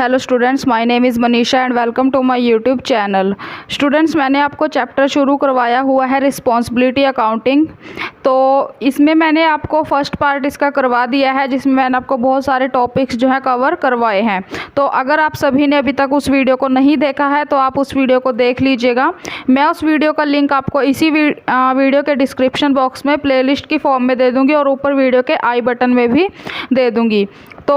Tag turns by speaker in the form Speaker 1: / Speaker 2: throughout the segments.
Speaker 1: Hello students, my name is Manisha and welcome to my YouTube channel. Students, मैंने आपको chapter शुरू करवाया हुआ है रिस्पॉन्सिबिलिटी अकाउंटिंग। तो इसमें मैंने आपको फर्स्ट पार्ट इसका करवा दिया है, जिसमें मैंने आपको बहुत सारे टॉपिक्स जो है कवर करवाए हैं। तो अगर आप सभी ने अभी तक उस वीडियो को नहीं देखा है तो आप उस वीडियो को देख लीजिएगा। मैं उस वीडियो का लिंक आपको इसी वीडियो के डिस्क्रिप्शन बॉक्स में प्लेलिस्ट की फॉर्म में दे दूँगी और ऊपर वीडियो के आई बटन में भी दे दूँगी। तो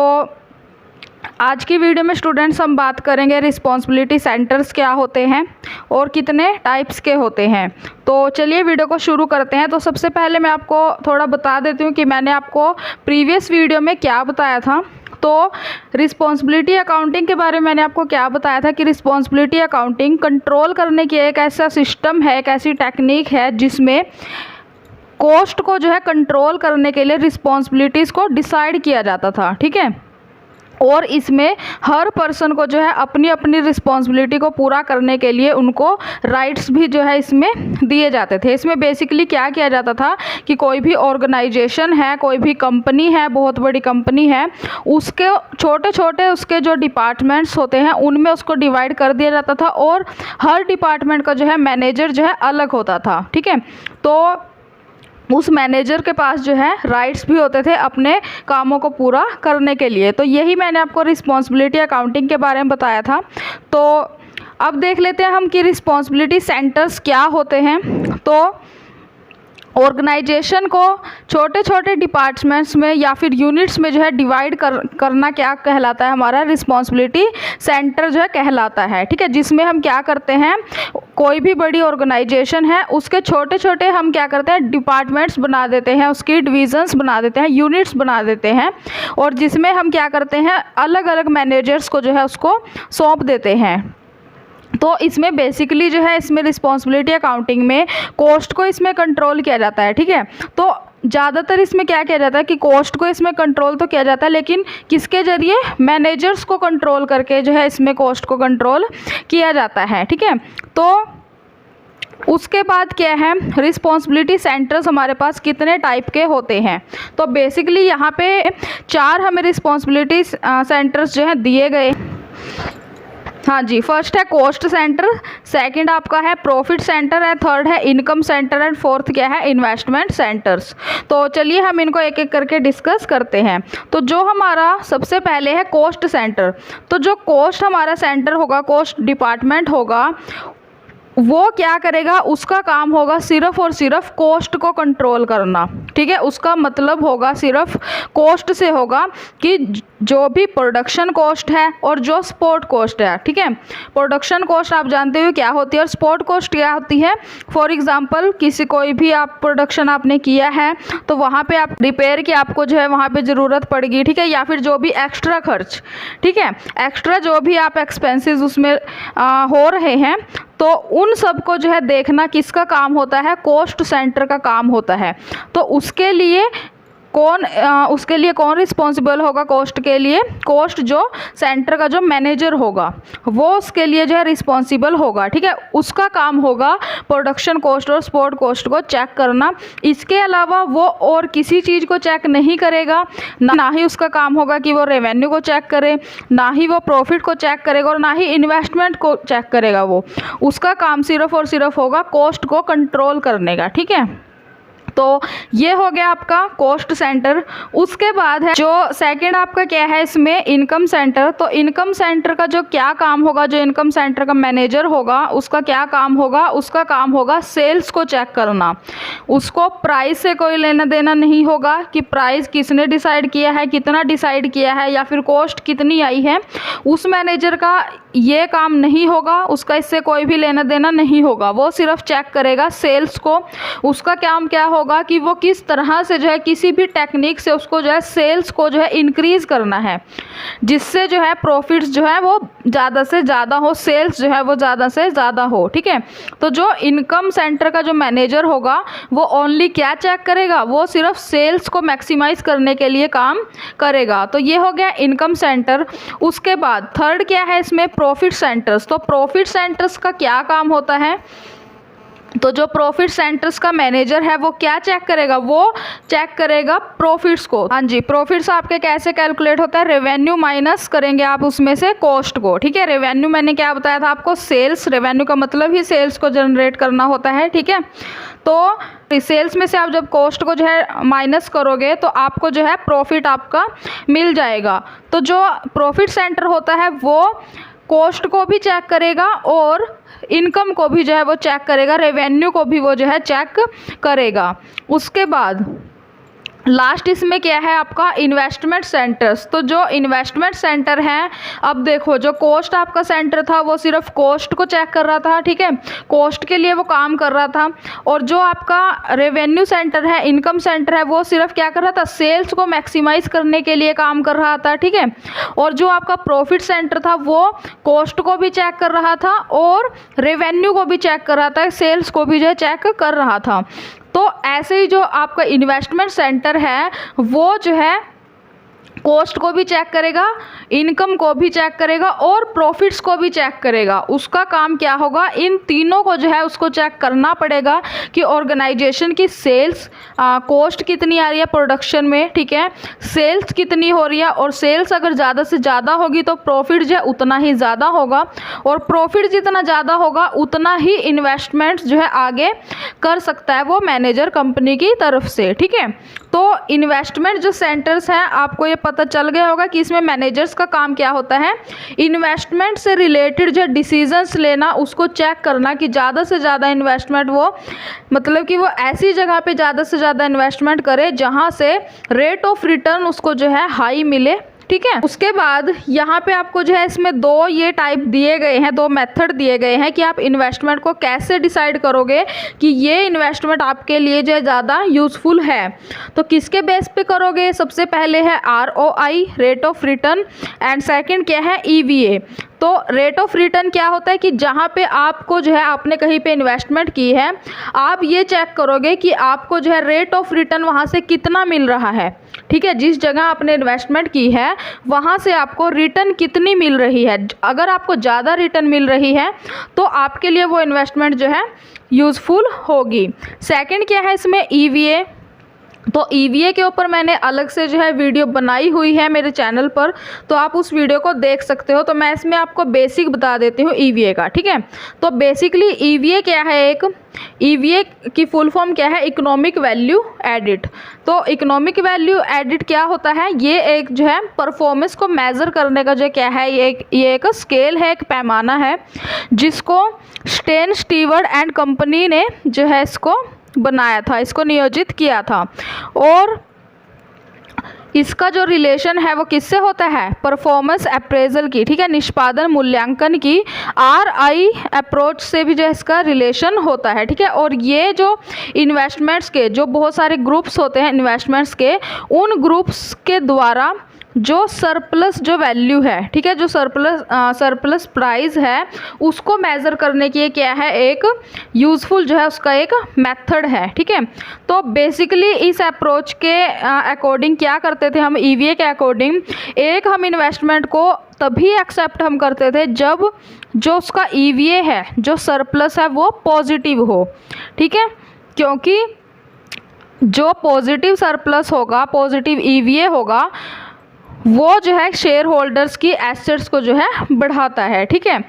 Speaker 1: आज की वीडियो में स्टूडेंट्स हम बात करेंगे रिस्पॉन्सिबिलिटी सेंटर्स क्या होते हैं और कितने टाइप्स के होते हैं। तो चलिए वीडियो को शुरू करते हैं। तो सबसे पहले मैं आपको थोड़ा बता देती हूँ कि मैंने आपको प्रीवियस वीडियो में क्या बताया था। तो रिस्पॉन्सिबिलिटी अकाउंटिंग के बारे में मैंने आपको क्या बताया था कि रिस्पॉन्सिबिलिटी अकाउंटिंग कंट्रोल करने की एक ऐसा सिस्टम है, एक ऐसी टेक्निक है जिसमें कॉस्ट को जो है कंट्रोल करने के लिए रिस्पॉन्सिबिलिटीज़ को डिसाइड किया जाता था। ठीक है, और इसमें हर पर्सन को जो है अपनी अपनी रिस्पॉन्सिबिलिटी को पूरा करने के लिए उनको राइट्स भी जो है इसमें दिए जाते थे। इसमें बेसिकली क्या किया जाता था कि कोई भी ऑर्गेनाइजेशन है, कोई भी कंपनी है, बहुत बड़ी कंपनी है, उसके छोटे छोटे उसके जो डिपार्टमेंट्स होते हैं उनमें उसको डिवाइड कर दिया जाता था और हर डिपार्टमेंट का जो है मैनेजर जो है अलग होता था। ठीक है, तो उस मैनेजर के पास जो है राइट्स भी होते थे अपने कामों को पूरा करने के लिए। तो यही मैंने आपको रिस्पॉन्सिबिलिटी अकाउंटिंग के बारे में बताया था। तो अब देख लेते हैं हम कि रिस्पॉन्सिबिलिटी सेंटर्स क्या होते हैं। तो ऑर्गेनाइजेशन को छोटे छोटे डिपार्टमेंट्स में या फिर यूनिट्स में जो है डिवाइड करना क्या कहलाता है, हमारा रिस्पॉन्सिबिलिटी सेंटर जो है कहलाता है। ठीक है, जिसमें हम क्या करते हैं, कोई भी बड़ी ऑर्गेनाइजेशन है उसके छोटे छोटे हम क्या करते हैं डिपार्टमेंट्स बना देते हैं, उसकी डिविजन्स बना देते हैं, यूनिट्स बना देते हैं, और जिसमें हम क्या करते हैं अलग अलग मैनेजर्स को जो है उसको सौंप देते हैं। तो इसमें बेसिकली जो है इसमें रिस्पॉन्सिबिलिटी अकाउंटिंग में कॉस्ट को इसमें कंट्रोल किया जाता है। ठीक है, तो ज़्यादातर इसमें क्या किया जाता है कि कॉस्ट को इसमें कंट्रोल तो किया जाता है, लेकिन किसके ज़रिए, मैनेजर्स को कंट्रोल करके जो है इसमें कॉस्ट को कंट्रोल किया जाता है। ठीक है, तो उसके बाद क्या है, रिस्पॉन्सिबिलिटी सेंटर्स हमारे पास कितने टाइप के होते हैं। तो बेसिकली यहाँ पे 4 हमें रिस्पॉन्सिबिलिटी सेंटर्स जो है दिए गए। हाँ जी, फर्स्ट है कॉस्ट सेंटर, सेकंड आपका है प्रॉफिट सेंटर है, थर्ड है इनकम सेंटर एंड फोर्थ क्या है, इन्वेस्टमेंट सेंटर्स। तो चलिए हम इनको एक एक करके डिस्कस करते हैं। तो जो हमारा सबसे पहले है कॉस्ट सेंटर। तो जो कॉस्ट हमारा सेंटर होगा, कॉस्ट डिपार्टमेंट होगा, वो क्या करेगा, उसका काम होगा सिर्फ और सिर्फ कॉस्ट को कंट्रोल करना। ठीक है, उसका मतलब होगा सिर्फ कॉस्ट से होगा कि जो भी प्रोडक्शन कॉस्ट है और जो सपोर्ट कॉस्ट है। ठीक है, प्रोडक्शन कॉस्ट आप जानते हो क्या होती है और सपोर्ट कॉस्ट क्या होती है। फॉर एग्जांपल कोई भी आप प्रोडक्शन आपने किया है तो वहाँ पे आप रिपेयर की आपको जो है वहाँ पे ज़रूरत पड़ेगी। ठीक है, या फिर जो भी एक्स्ट्रा खर्च, ठीक है, एक्स्ट्रा जो भी आप एक्सपेंसेस उसमें हो रहे हैं, तो उन सब को जो है देखना किसका काम होता है, कॉस्ट सेंटर का काम होता है। तो उसके लिए कौन रिस्पॉन्सिबल होगा कॉस्ट के लिए, कॉस्ट जो सेंटर का जो मैनेजर होगा वो उसके लिए जो है रिस्पॉन्सिबल होगा। ठीक है, उसका काम होगा प्रोडक्शन कॉस्ट और सपोर्ट कॉस्ट को चेक करना। इसके अलावा वो और किसी चीज़ को चेक नहीं करेगा, ना ही उसका काम होगा कि वो रेवेन्यू को चेक करे, ना ही वो प्रॉफिट को चेक करेगा और ना ही इन्वेस्टमेंट को चेक करेगा। वो उसका काम सिर्फ और सिर्फ होगा कॉस्ट को कंट्रोल करने का। ठीक है, तो ये हो गया आपका कॉस्ट सेंटर। उसके बाद है जो सेकंड आपका क्या है इसमें, इनकम सेंटर। तो इनकम सेंटर का जो क्या काम होगा, जो इनकम सेंटर का मैनेजर होगा उसका क्या काम होगा, उसका काम होगा सेल्स को चेक करना। उसको प्राइस से कोई लेना देना नहीं होगा कि प्राइस किसने डिसाइड किया है, कितना डिसाइड किया है, या फिर कॉस्ट कितनी आई है। उस मैनेजर का ये काम नहीं होगा, उसका इससे कोई भी लेना देना नहीं होगा। वो सिर्फ चेक करेगा सेल्स को। उसका काम क्या होगा कि वो किस तरह से जो है किसी भी टेक्निक से उसको जो है सेल्स को जो है इंक्रीज़ करना है, जिससे जो है प्रॉफिट्स जो है वो ज़्यादा से ज़्यादा हो, सेल्स जो है वो ज़्यादा से ज़्यादा हो। ठीक है, तो जो इनकम सेंटर का जो मैनेजर होगा वो ओनली क्या चेक करेगा, वो सिर्फ सेल्स को मैक्सिमाइज़ करने के लिए काम करेगा। तो ये हो गया इनकम सेंटर। उसके बाद थर्ड क्या है इसमें, प्रॉफिट सेंटर्स। तो प्रॉफिट सेंटर्स का क्या काम होता है, तो जो प्रॉफिट सेंटर्स का मैनेजर है वो क्या चेक करेगा, वो चेक करेगा प्रॉफिट्स को। हाँ जी, प्रॉफिट्स आपके कैसे कैलकुलेट होता है, रेवेन्यू माइनस करेंगे आप उसमें से कॉस्ट को। ठीक है, रेवेन्यू मैंने क्या बताया था आपको, सेल्स, रेवेन्यू का मतलब ही सेल्स को जनरेट करना होता है। ठीक है, तो सेल्स में से आप जब कॉस्ट को जो है माइनस करोगे तो आपको जो है प्रॉफिट आपका मिल जाएगा। तो जो प्रॉफिट सेंटर होता है वो कॉस्ट को भी चेक करेगा और इनकम को भी जो है वो चेक करेगा, रेवेन्यू को भी वो जो है चेक करेगा। उसके बाद लास्ट इसमें क्या है आपका इन्वेस्टमेंट सेंटर्स। तो जो इन्वेस्टमेंट सेंटर है, अब देखो जो कॉस्ट आपका सेंटर था वो सिर्फ कॉस्ट को चेक कर रहा था। ठीक है, कॉस्ट के लिए वो काम कर रहा था। और जो आपका रेवेन्यू सेंटर है, इनकम सेंटर है, वो सिर्फ क्या कर रहा था, सेल्स को मैक्सिमाइज करने के लिए काम कर रहा था। ठीक है, और जो आपका प्रॉफिट सेंटर था वो कॉस्ट को भी चेक कर रहा था और रेवेन्यू को भी चेक कर रहा था, सेल्स को भी जो है चेक कर रहा था। तो ऐसे ही जो आपका इन्वेस्टमेंट सेंटर है वो जो है कॉस्ट को भी चेक करेगा, इनकम को भी चेक करेगा और प्रॉफिट्स को भी चेक करेगा। उसका काम क्या होगा, इन तीनों को जो है उसको चेक करना पड़ेगा कि ऑर्गेनाइजेशन की सेल्स कॉस्ट कितनी आ रही है प्रोडक्शन में। ठीक है, सेल्स कितनी हो रही है, और सेल्स अगर ज़्यादा से ज़्यादा होगी तो प्रॉफिट जो है उतना ही ज़्यादा होगा, और प्रॉफिट जितना ज़्यादा होगा उतना ही इन्वेस्टमेंट जो है आगे कर सकता है वो मैनेजर कंपनी की तरफ से। ठीक है, तो इन्वेस्टमेंट जो सेंटर्स हैं आपको ये पता चल गया होगा कि इसमें मैनेजर्स का काम क्या होता है, इन्वेस्टमेंट से रिलेटेड जो डिसीजंस लेना, उसको चेक करना कि ज़्यादा से ज़्यादा इन्वेस्टमेंट वो मतलब कि वो ऐसी जगह पे ज़्यादा से ज़्यादा इन्वेस्टमेंट करे जहाँ से रेट ऑफ रिटर्न उसको जो है हाई मिले। ठीक है, उसके बाद यहाँ पे आपको जो है इसमें दो ये टाइप दिए गए हैं, दो मेथड दिए गए हैं कि आप इन्वेस्टमेंट को कैसे डिसाइड करोगे कि ये इन्वेस्टमेंट आपके लिए जो है ज़्यादा यूज़फुल है। तो किसके बेस पे करोगे, सबसे पहले है ROI, rate of return, and second क्या है EVA। तो रेट ऑफ रिटर्न क्या होता है कि जहाँ पे आपको जो है आपने कहीं पे इन्वेस्टमेंट की है, आप ये चेक करोगे कि आपको जो है रेट ऑफ रिटर्न वहाँ से कितना मिल रहा है। ठीक है, जिस जगह आपने इन्वेस्टमेंट की है वहाँ से आपको रिटर्न कितनी मिल रही है। अगर आपको ज़्यादा रिटर्न मिल रही है तो आपके लिए वो इन्वेस्टमेंट जो है यूज़फुल होगी। सेकंड क्या है इसमें EVA। तो EVA के ऊपर मैंने अलग से जो है वीडियो बनाई हुई है मेरे चैनल पर, तो आप उस वीडियो को देख सकते हो। तो मैं इसमें आपको बेसिक बता देती हूँ EVA का। ठीक है, तो बेसिकली EVA क्या है, एक EVA की फुल फॉर्म क्या है, इकोनॉमिक वैल्यू एडिट। तो इकोनॉमिक वैल्यू एडिट क्या होता है, ये एक जो है परफॉर्मेंस को मेज़र करने का जो क्या है, ये एक स्केल है, एक पैमाना है जिसको स्टेन स्टीवर्ट एंड कंपनी ने जो है इसको बनाया था, इसको नियोजित किया था। और इसका जो रिलेशन है वो किससे होता है, परफॉर्मेंस अप्रेजल की। ठीक है, निष्पादन मूल्यांकन की RI अप्रोच से भी जो इसका रिलेशन होता है। ठीक है, और ये जो इन्वेस्टमेंट्स के जो बहुत सारे ग्रुप्स होते हैं इन्वेस्टमेंट्स के, उन ग्रुप्स के द्वारा जो सरप्लस जो वैल्यू है, ठीक है, जो सरप्लस प्राइस है, उसको मेज़र करने की क्या है, एक यूज़फुल जो है उसका एक मेथड है। ठीक है, तो बेसिकली इस अप्रोच के अकॉर्डिंग क्या करते थे हम, EVA के अकॉर्डिंग एक हम इन्वेस्टमेंट को तभी एक्सेप्ट हम करते थे जब जो उसका EVA है, जो सरप्लस है, वो पॉजिटिव हो। ठीक है, क्योंकि जो पॉजिटिव सरप्लस होगा, पॉजिटिव EVA होगा, वो जो है शेयर होल्डर्स की एसेट्स को जो है बढ़ाता है। ठीक है,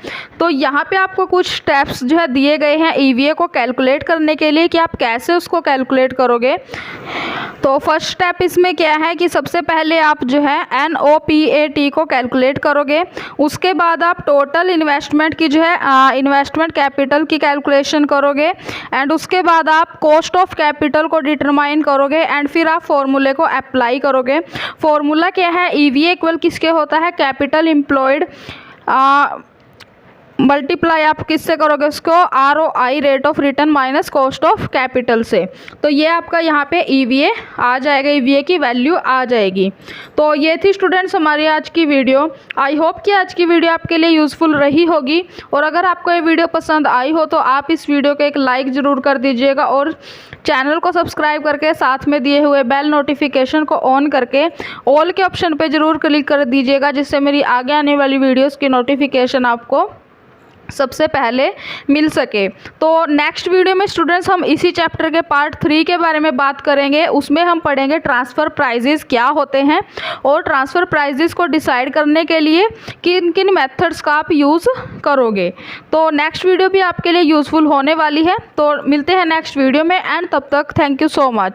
Speaker 1: तो यहाँ पे आपको कुछ स्टेप्स जो है दिए गए हैं EVA को कैलकुलेट करने के लिए कि आप कैसे उसको कैलकुलेट करोगे। तो फर्स्ट स्टेप इसमें क्या है कि सबसे पहले आप जो है NOPAT को कैलकुलेट करोगे। उसके बाद आप टोटल इन्वेस्टमेंट की जो है इन्वेस्टमेंट कैपिटल की कैलकुलेशन करोगे, एंड उसके बाद आप कॉस्ट ऑफ कैपिटल को डिटरमाइन करोगे, एंड फिर आप फॉर्मूले को अप्लाई करोगे। फॉर्मूला क्या है, EVA इक्वल किसके होता है, कैपिटल एम्प्लॉयड मल्टीप्लाई आप किससे करोगे उसको, ROI, rate of return minus cost of capital से। तो ये आपका यहाँ पे EVA आ जाएगा, EVA की वैल्यू आ जाएगी। तो ये थी स्टूडेंट्स हमारी आज की वीडियो। आई होप कि आज की वीडियो आपके लिए यूज़फुल रही होगी, और अगर आपको ये वीडियो पसंद आई हो तो आप इस वीडियो को एक लाइक ज़रूर कर दीजिएगा, और चैनल को सब्सक्राइब करके साथ में दिए हुए बेल नोटिफिकेशन को ऑन करके ऑल के ऑप्शन पर ज़रूर क्लिक कर दीजिएगा, जिससे मेरी आगे आने वाली वीडियोज़ की नोटिफिकेशन आपको सबसे पहले मिल सके। तो नेक्स्ट वीडियो में स्टूडेंट्स हम इसी चैप्टर के पार्ट 3 के बारे में बात करेंगे। उसमें हम पढ़ेंगे ट्रांसफ़र प्राइजेस क्या होते हैं और ट्रांसफ़र प्राइजेस को डिसाइड करने के लिए किन किन मेथड्स का आप यूज़ करोगे। तो नेक्स्ट वीडियो भी आपके लिए यूज़फुल होने वाली है। तो मिलते हैं नेक्स्ट वीडियो में, एंड तब तक थैंक यू सो मच।